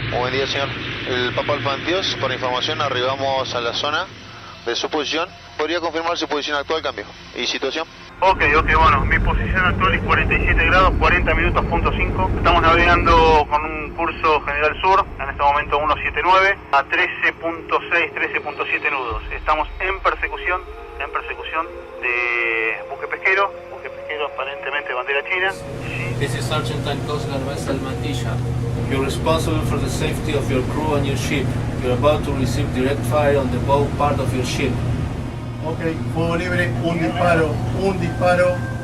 Muy buen día, señor. El Papa Alfa 22, por información, arribamos a la zona de su posición. ¿Podría confirmar su posición actual, cambio? ¿Y situación? Ok, bueno, mi posición actual es 47 grados, 40 minutos, punto 5. Estamos navegando con un curso general sur, en este momento 179, a 13.6, 13.7 nudos. Estamos en persecución de buque pesquero aparentemente bandera china. This is Argentine Coast Guard vessel Mantilla. You're responsible for the safety of your crew and your ship. You're about to receive direct fire on the bow part of your ship. Ok, fuego libre, un disparo.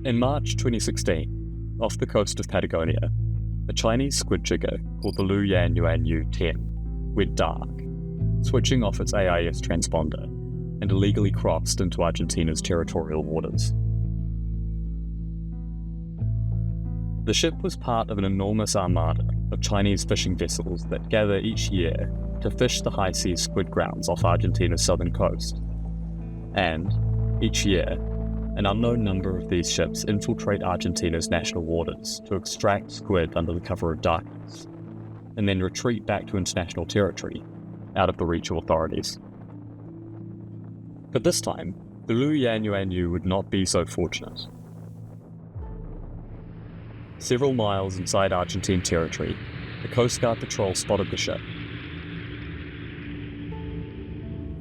In March 2016, off the coast of Patagonia, a Chinese squid jigger called the Lu Yan Yuan Yu 10 went dark, switching off its AIS transponder and illegally crossed into Argentina's territorial waters. The ship was part of an enormous armada of Chinese fishing vessels that gather each year to fish the high seas squid grounds off Argentina's southern coast. And, each year, an unknown number of these ships infiltrate Argentina's national waters to extract squid under the cover of darkness, and then retreat back to international territory, out of the reach of authorities. But this time, the Lu Yan Yuan Yu would not be so fortunate. Several miles inside Argentine territory, the Coast Guard patrol spotted the ship.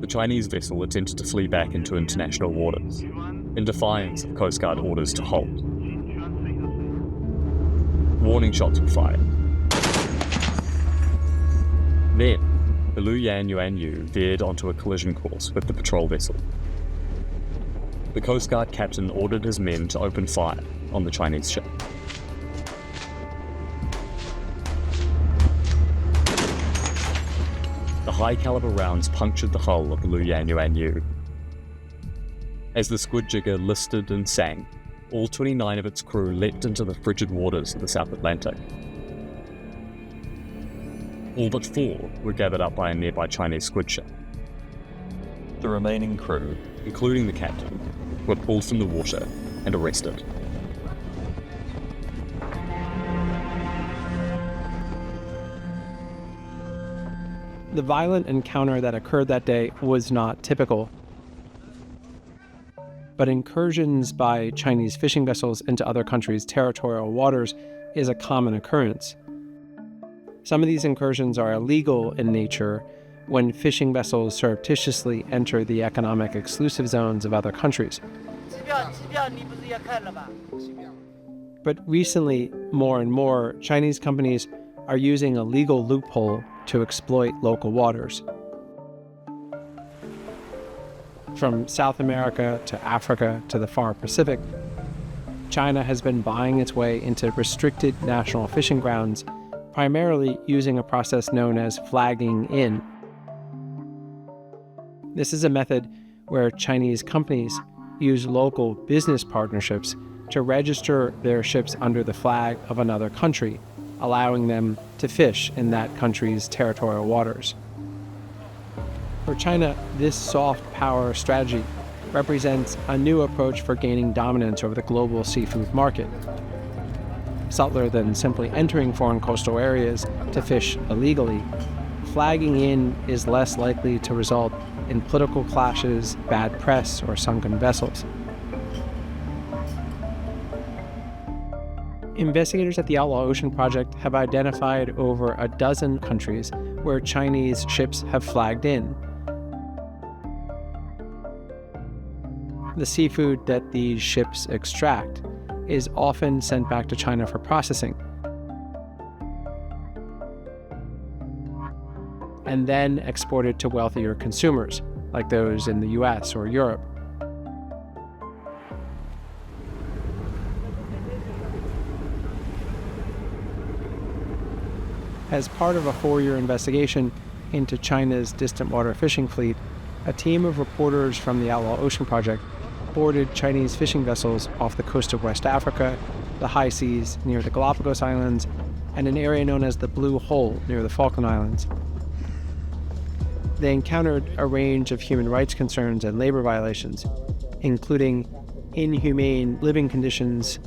The Chinese vessel attempted to flee back into international waters, in defiance of Coast Guard orders to halt. Warning shots were fired. Then, the Lu Yan Yuan Yu veered onto a collision course with the patrol vessel. The Coast Guard captain ordered his men to open fire on the Chinese ship. The high-caliber rounds punctured the hull of the Lu Yan Yuan Yu. As the squid jigger listed and sank, all 29 of its crew leapt into the frigid waters of the South Atlantic. All but 4 were gathered up by a nearby Chinese squid ship. The remaining crew, including the captain, were pulled from the water and arrested. The violent encounter that occurred that day was not typical. But incursions by Chinese fishing vessels into other countries' territorial waters is a common occurrence. Some of these incursions are illegal in nature when fishing vessels surreptitiously enter the economic exclusive zones of other countries. But recently, more and more, Chinese companies are using a legal loophole to exploit local waters. From South America to Africa to the far Pacific, China has been buying its way into restricted national fishing grounds, primarily using a process known as flagging in. This is a method where Chinese companies use local business partnerships to register their ships under the flag of another country, allowing them to fish in that country's territorial waters. For China, this soft power strategy represents a new approach for gaining dominance over the global seafood market. Subtler than simply entering foreign coastal areas to fish illegally, flagging in is less likely to result in political clashes, bad press, or sunken vessels. Investigators at the Outlaw Ocean Project have identified over a dozen countries where Chinese ships have flagged in. The seafood that these ships extract is often sent back to China for processing, and then exported to wealthier consumers, like those in the US or Europe. As part of a 4-year investigation into China's distant water fishing fleet, a team of reporters from the Outlaw Ocean Project boarded Chinese fishing vessels off the coast of West Africa, the high seas near the Galapagos Islands, and an area known as the Blue Hole near the Falkland Islands. They encountered a range of human rights concerns and labor violations, including inhumane living conditions,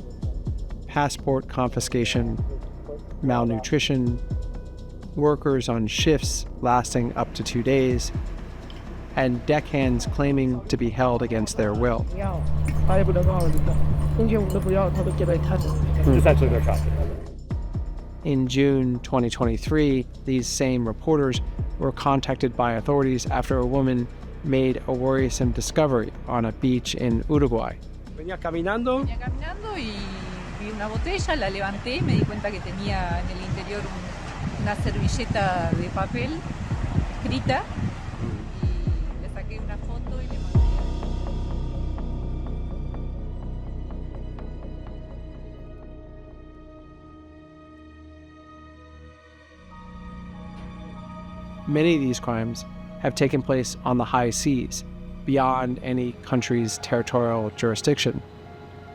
passport confiscation, malnutrition, workers on shifts lasting up to 2 days, and deckhands claiming to be held against their will. In June 2023, these same reporters were contacted by authorities after a woman made a worrisome discovery on a beach in Uruguay. Venía caminando y vi una botella, la levanté, me di cuenta que tenía en el interior una servilleta de papel escrita y le saqué una foto y le mandé. Many of these crimes have taken place on the high seas, beyond any country's territorial jurisdiction.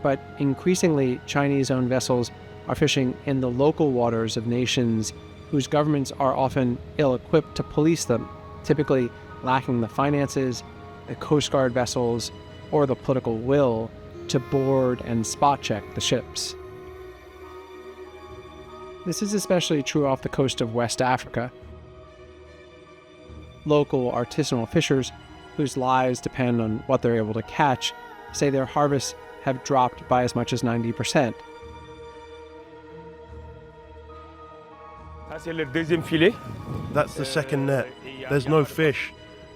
But increasingly, Chinese-owned vessels are fishing in the local waters of nations whose governments are often ill-equipped to police them, typically lacking the finances, the Coast Guard vessels, or the political will to board and spot-check the ships. This is especially true off the coast of West Africa. Local artisanal fishers, whose lives depend on what they're able to catch, say their harvests have dropped by as much as 90%. That's the second net. There's no fish.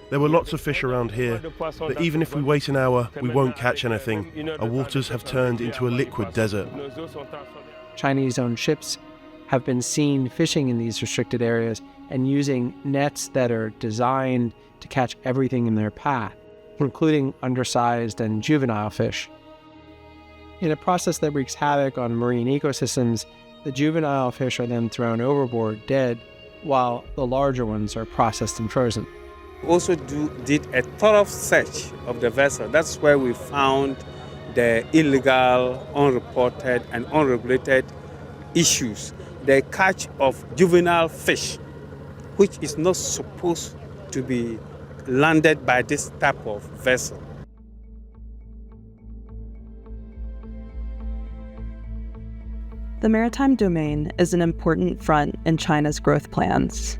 There were lots of fish around here, but even if we wait an hour, we won't catch anything. Our waters have turned into a liquid desert. Chinese-owned ships have been seen fishing in these restricted areas and using nets that are designed to catch everything in their path, including undersized and juvenile fish. In a process that wreaks havoc on marine ecosystems, the juvenile fish are then thrown overboard dead, while the larger ones are processed and frozen. Also did a thorough search of the vessel. That's where we found the illegal, unreported, and unregulated issues. The catch of juvenile fish, which is not supposed to be landed by this type of vessel. The maritime domain is an important front in China's growth plans.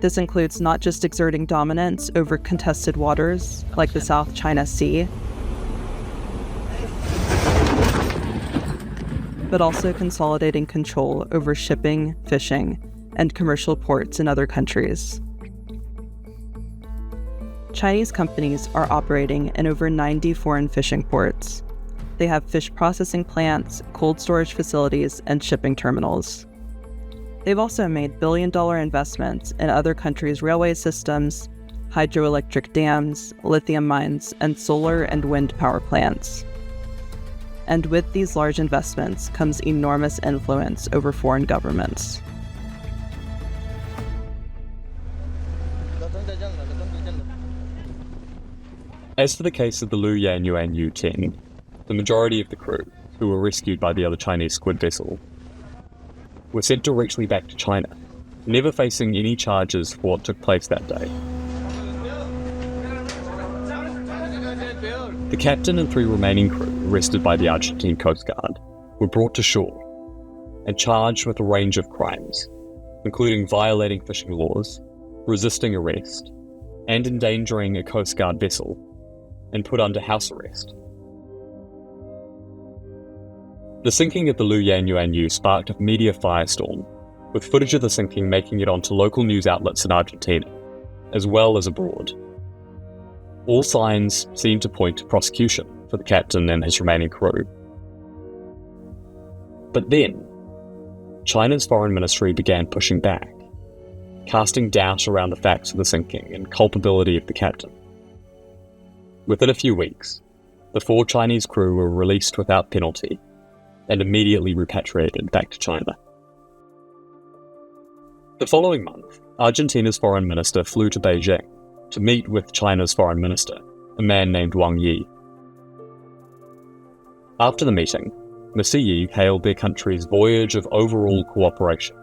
This includes not just exerting dominance over contested waters like the South China Sea, but also consolidating control over shipping, fishing, and commercial ports in other countries. Chinese companies are operating in over 90 foreign fishing ports. They have fish processing plants, cold storage facilities, and shipping terminals. They've also made billion-dollar investments in other countries' railway systems, hydroelectric dams, lithium mines, and solar and wind power plants. And with these large investments comes enormous influence over foreign governments. As for the case of the Lu Yan Yuan Yu 10, the majority of the crew, who were rescued by the other Chinese squid vessel, were sent directly back to China, never facing any charges for what took place that day. The captain and 3 remaining crew, arrested by the Argentine Coast Guard, were brought to shore and charged with a range of crimes, including violating fishing laws, resisting arrest, and endangering a Coast Guard vessel, and put under house arrest. The sinking of the Lu Yan Yuan Yu sparked a media firestorm, with footage of the sinking making it onto local news outlets in Argentina, as well as abroad. All signs seemed to point to prosecution for the captain and his remaining crew. But then, China's foreign ministry began pushing back, casting doubt around the facts of the sinking and culpability of the captain. Within a few weeks, the 4 Chinese crew were released without penalty and immediately repatriated back to China. The following month, Argentina's foreign minister flew to Beijing to meet with China's foreign minister, a man named Wang Yi. After the meeting, Mr. Yi hailed their country's voyage of overall cooperation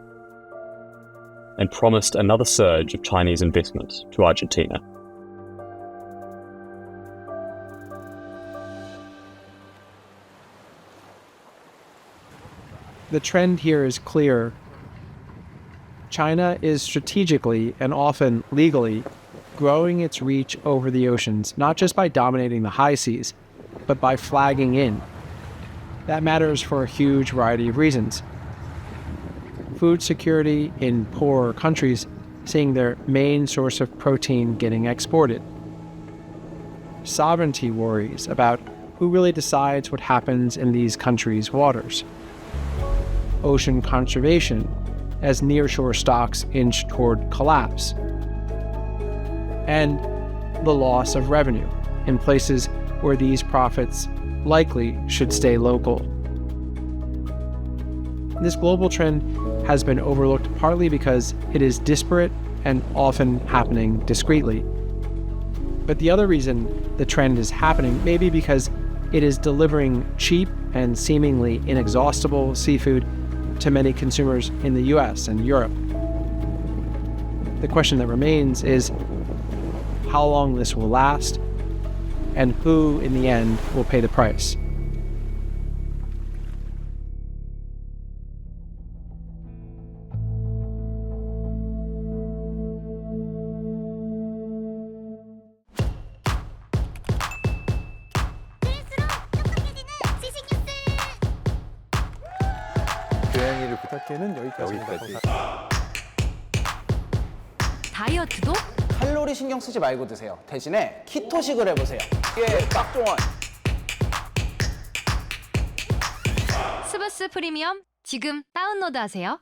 and promised another surge of Chinese investment to Argentina. The trend here is clear. China is strategically and often legally growing its reach over the oceans, not just by dominating the high seas, but by flagging in. That matters for a huge variety of reasons. Food security in poorer countries, seeing their main source of protein getting exported. Sovereignty worries about who really decides what happens in these countries' waters. Ocean conservation as nearshore stocks inch toward collapse. And the loss of revenue in places where these profits likely should stay local. This global trend has been overlooked partly because it is disparate and often happening discreetly. But the other reason the trend is happening may be because it is delivering cheap and seemingly inexhaustible seafood to many consumers in the US and Europe. The question that remains is how long this will last and who in the end will pay the price. 고양이를 부탁해는 여기까지입니다. 다이어트도? 칼로리 신경 쓰지 말고 드세요. 대신에 키토식을 해보세요. 이게 깍종원. 스브스프리미엄 지금 다운로드하세요.